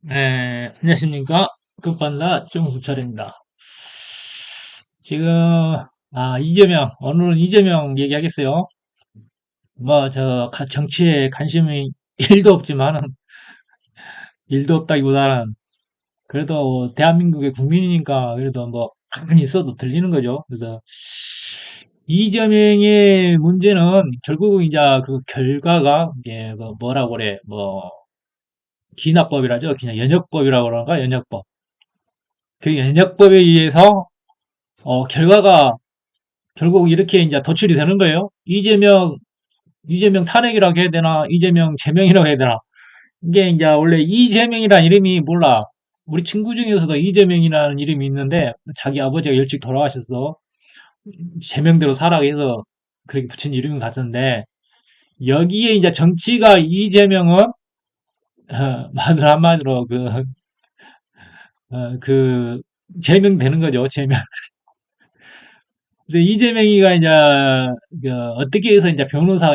네, 안녕하십니까? 끝발라 정수철입니다. 지금, 이재명, 오늘은 이재명 얘기하겠어요. 정치에 관심이 일도 없지만은, 일도 없다기보다는, 그래도 대한민국의 국민이니까, 그래도 뭐, 가만히 있어도 들리는 거죠. 그래서, 이재명의 문제는 결국은 이제 그 결과가, 이게 그 뭐라고 그래, 기납법이라죠. 그냥 연역법이라고 그러는가, 연역법. 그 연역법에 의해서 결과가 결국 이렇게 이제 도출이 되는 거예요. 이재명 탄핵이라고 해야 되나, 이재명 제명이라고 해야 되나. 이게 이제 원래 이재명이라는 이름이 몰라. 우리 친구 중에서도 이재명이라는 이름이 있는데, 자기 아버지가 일찍 돌아가셔서 제명대로 살아가 해서 그렇게 붙인 이름인 것 같은데, 여기에 이제 정치가 이재명은, 말 한마디로 제명되는 거죠, 제명. 그래서 이재명이가 이제 어떻게 해서 이제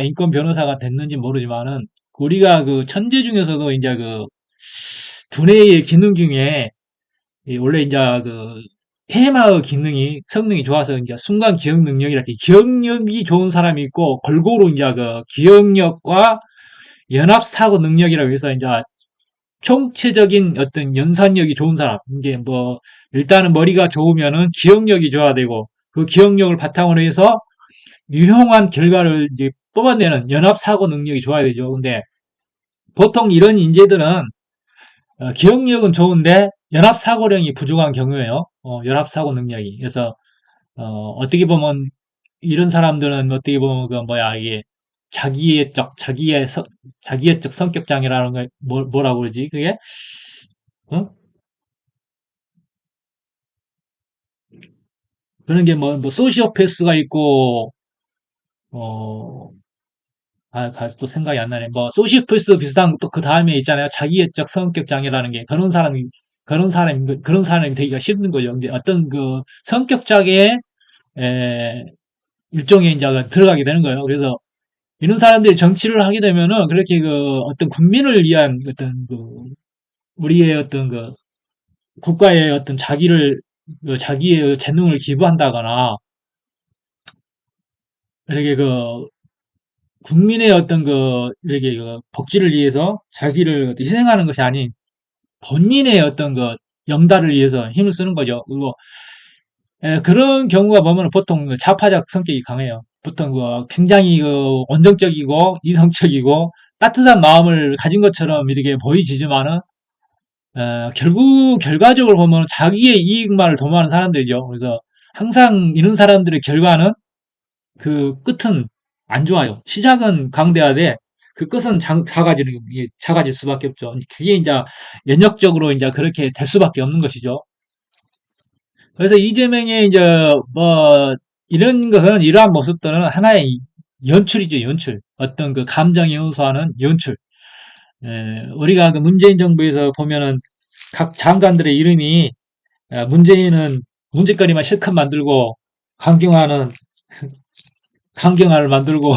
인권 변호사가 됐는지 모르지만은 우리가 그 천재 중에서도 이제 그 두뇌의 기능 중에 원래 이제 그 해마의 성능이 좋아서 이제 순간 기억 능력이랄지 기억력이 좋은 사람이 있고 골고루 이제 그 기억력과 연합 사고 능력이라고 해서 이제 총체적인 어떤 연산력이 좋은 사람. 이게 뭐 일단은 머리가 좋으면은 기억력이 좋아야 되고 그 기억력을 바탕으로 해서 유용한 결과를 이제 뽑아내는 연합 사고 능력이 좋아야 되죠. 근데 보통 이런 인재들은 기억력은 좋은데 연합 사고력이 부족한 경우에요. 연합 사고 능력이. 그래서 어떻게 보면 이런 사람들은 어떻게 보면 그 뭐야 이게 자기애적 성격 장애라는 걸 뭐라고 그러지? 그게 어? 그런 게 소시오패스가 있고 어 또 생각이 안 나네. 소시오패스 비슷한 또 그 다음에 있잖아요. 자기애적 성격 장애라는 게 그런 사람이 되기가 싫은 거죠. 이제 어떤 그 성격 장애에 에, 일종의 이제 들어가게 되는 거예요. 그래서 이런 사람들이 정치를 하게 되면은 그렇게 그 어떤 국민을 위한 어떤 그 우리의 어떤 그 국가의 어떤 자기의 재능을 기부한다거나 이렇게 그 국민의 어떤 이렇게 복지를 위해서 자기를 희생하는 것이 아닌 본인의 어떤 영달을 위해서 힘을 쓰는 거죠. 그리고 그런 경우가 보면 보통 좌파적 성격이 강해요. 보통 굉장히 온정적이고 이성적이고 따뜻한 마음을 가진 것처럼 이렇게 보이지만은 결과적으로 보면 자기의 이익만을 도모하는 사람들이죠. 그래서 항상 이런 사람들의 결과는 그 끝은 안 좋아요. 시작은 강대하되 그 끝은 작아질 수밖에 없죠. 그게 이제 연역적으로 이제 그렇게 될 수밖에 없는 것이죠. 그래서 이재명의 이제 이런 것은 이러한 모습들은 하나의 연출이죠, 연출. 어떤 그 감정이 호소하는 연출. 우리가 그 문재인 정부에서 보면은 각 장관들의 이름이 문재인은 문제거리만 실컷 만들고 강경화는 강경화를 만들고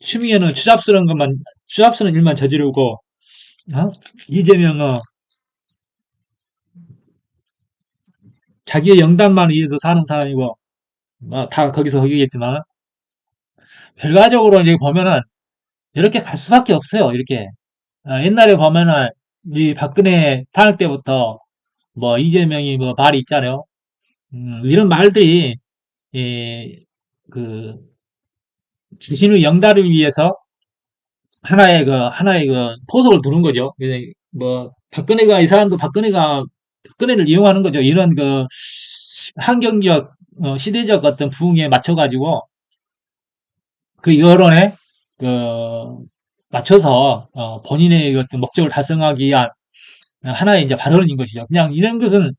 추미애는 추잡스러운 일만 저지르고, 이재명은 자기의 영단만 위해서 사는 사람이고, 다 거기서 거기겠지만, 결과적으로 이제 보면은, 이렇게 갈 수밖에 없어요, 이렇게. 옛날에 보면은, 이 박근혜 탄핵 때부터, 이재명이 말이 있잖아요. 이런 말들이, 이, 그, 자신의 영달을 위해서 하나의 포석을 두는 거죠. 박근혜가, 이 사람도 박근혜를 이용하는 거죠. 이런 환경적, 시대적 어떤 부흥에 맞춰가지고, 그 여론에, 그, 맞춰서, 본인의 어떤 목적을 달성하기 위한 하나의 이제 발언인 것이죠. 그냥 이런 것은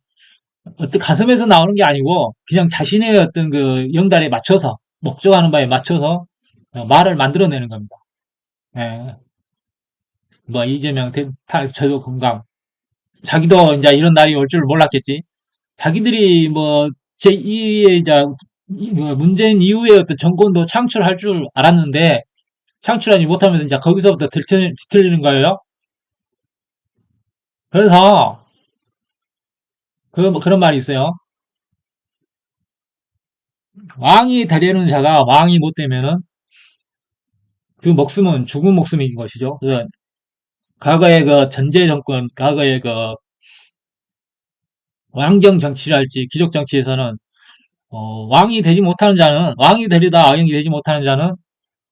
어떤 가슴에서 나오는 게 아니고, 그냥 자신의 어떤 영달에 맞춰서, 목적하는 바에 맞춰서, 말을 만들어내는 겁니다. 예. 이재명 탄핵 저도 공감. 자기도 이제 이런 날이 올 줄 몰랐겠지. 자기들이 제2의 이제 문재인 이후에 어떤 정권도 창출할 줄 알았는데 창출하지 못하면서 이제 거기서부터 뒤틀리는 거예요. 그래서 그런 말이 있어요. 왕이 되려는 자가 왕이 못 되면은 그 목숨은 죽은 목숨인 것이죠. 과거의 그 전제 정권, 과거의 그 왕정 정치랄지 귀족 정치에서는 왕이 되지 못하는 자는 왕이 되려다 왕이 되지 못하는 자는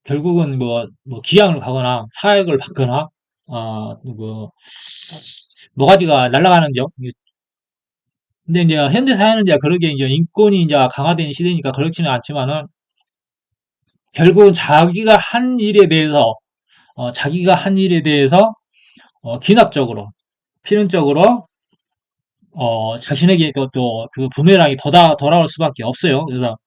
결국은 뭐 기양을 가거나 사액을 받거나 뭐 모가지가 날아가는죠. 근데 이제 현대 사회는 이제 그러게 이제 인권이 이제 강화된 시대니까 그렇지는 않지만은 결국은 자기가 한 일에 대해서 기납적으로 필연적으로 자신에게 또 그 부메랑이 돌아올 수밖에 없어요. 그래서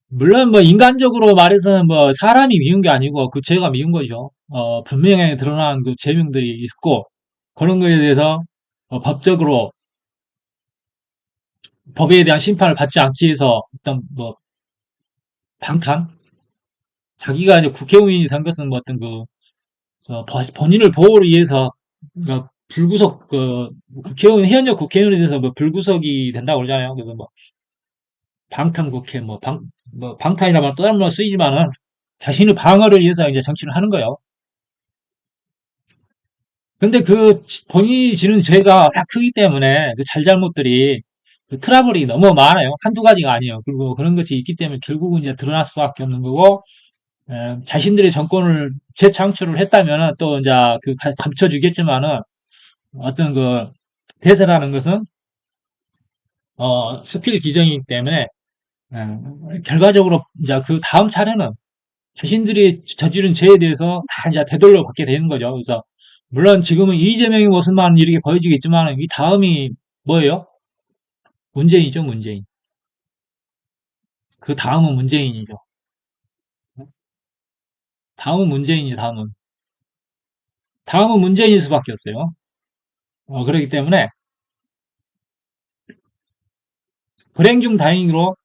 물론 뭐 인간적으로 말해서는 뭐 사람이 미운 게 아니고 그 죄가 미운 거죠. 분명하게 드러난 그 죄명들이 있고 그런 거에 대해서 법적으로 법에 대한 심판을 받지 않기 위해서 어떤 뭐 방탄 자기가 이제 국회의원이 된 것은 뭐 어떤 본인을 보호를 위해서 불구속 국회의원 현역 국회의원에 대해서 뭐 불구속이 된다고 그러잖아요. 그래서 뭐 방탄국회 뭐 방탄이라 말 또 다른 말 쓰이지만은 자신의 방어를 위해서 이제 정치를 하는 거예요. 근데 본인이 지는 죄가 다 크기 때문에 그 잘잘못들이 그 트러블이 너무 많아요. 한두 가지가 아니에요. 그리고 그런 것이 있기 때문에 결국은 이제 드러날 수밖에 없는 거고, 자신들의 정권을 재창출을 했다면은 또 이제 감춰주겠지만은 어떤 대세라는 것은, 스필 규정이기 때문에, 결과적으로 이제 그 다음 차례는 자신들이 저지른 죄에 대해서 다 이제 되돌려 받게 되는 거죠. 그래서 물론 지금은 이재명의 모습만 이렇게 보여지겠지만 이 다음이 뭐예요? 문재인이죠, 문재인. 그 다음은 문재인이죠. 다음은 문재인이 다음은 문재인일 수밖에 없어요. 그렇기 때문에 불행 중 다행으로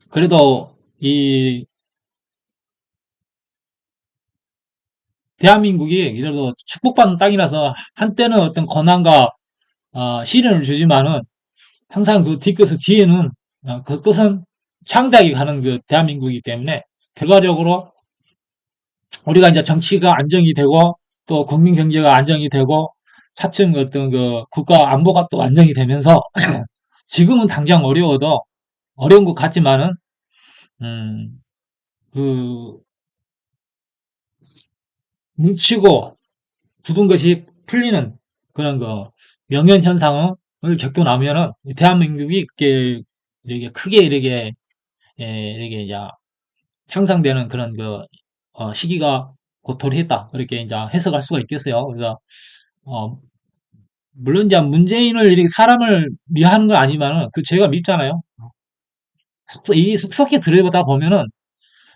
그래도 이 대한민국이 그래도 축복받는 땅이라서 한때는 어떤 권한과 시련을 주지만은 항상 그 뒤에는 그 끝은 창대하게 가는 그 대한민국이기 때문에 결과적으로 우리가 이제 정치가 안정이 되고 또 국민 경제가 안정이 되고 차츰 어떤 그 국가 안보가 또 안정이 되면서 지금은 당장 어려워도 어려운 것 같지만은 음, 그 뭉치고 굳은 것이 풀리는 그런 명현 현상을 겪고 나면은 대한민국이 그게 이렇게 크게 이렇게 이제 향상되는 그런 시기가 곧 도래했다. 그렇게 이제 해석할 수가 있겠어요. 그래서 어, 물론 이제 문재인을 이렇게 사람을 미워하는 건 아니지만은 그 죄가 밉잖아요. 이 속속히 들여다 보면은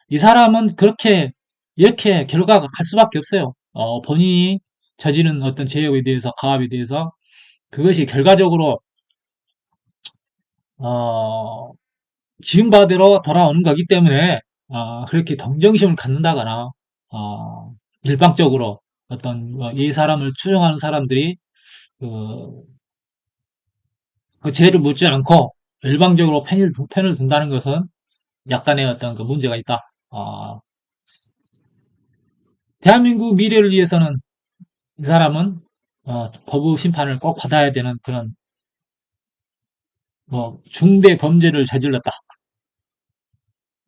이 사람은 그렇게 이렇게 결과가 갈 수밖에 없어요. 본인이 저지른 어떤 죄업에 대해서 가압에 대해서 그것이 결과적으로 어, 지은 바대로 돌아오는 거기 때문에 그렇게 동정심을 갖는다거나 일방적으로 어떤 이 사람을 추종하는 사람들이 그, 그 죄를 묻지 않고 일방적으로 편을 든다는 것은 약간의 어떤 그 문제가 있다. 대한민국 미래를 위해서는 이 사람은 법의 심판을 꼭 받아야 되는 그런 뭐 중대 범죄를 저질렀다.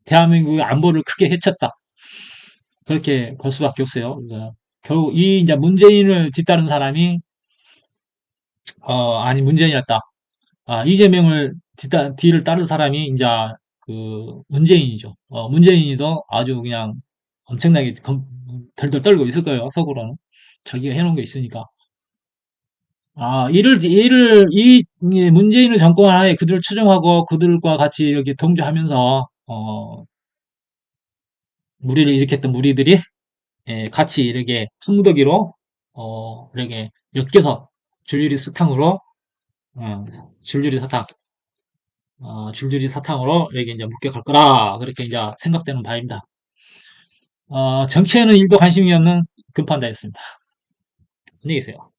대한민국의 안보를 크게 해쳤다. 그렇게 볼 수밖에 없어요. 결국 이 이제 문재인을 뒤따른 사람이 아니 문재인이었다. 이재명을 뒤를 따른 사람이 이제 문재인이죠. 문재인이도 아주 그냥 엄청나게 덜덜 떨고 있을 거예요. 속으로는 자기가 해놓은 게 있으니까. 이 문재인의 정권 하에 그들을 추종하고 그들과 같이 이렇게 동조하면서, 무리를 일으켰던 무리들이, 같이 이렇게 한무더기로, 이렇게 엮여서 줄줄이 사탕으로, 어, 줄줄이 사탕, 줄줄이 사탕으로 이렇게 이제 묶여갈 거라, 그렇게 이제 생각되는 바입니다. 정치에는 일도 관심이 없는 금판자였습니다. 안녕히 계세요.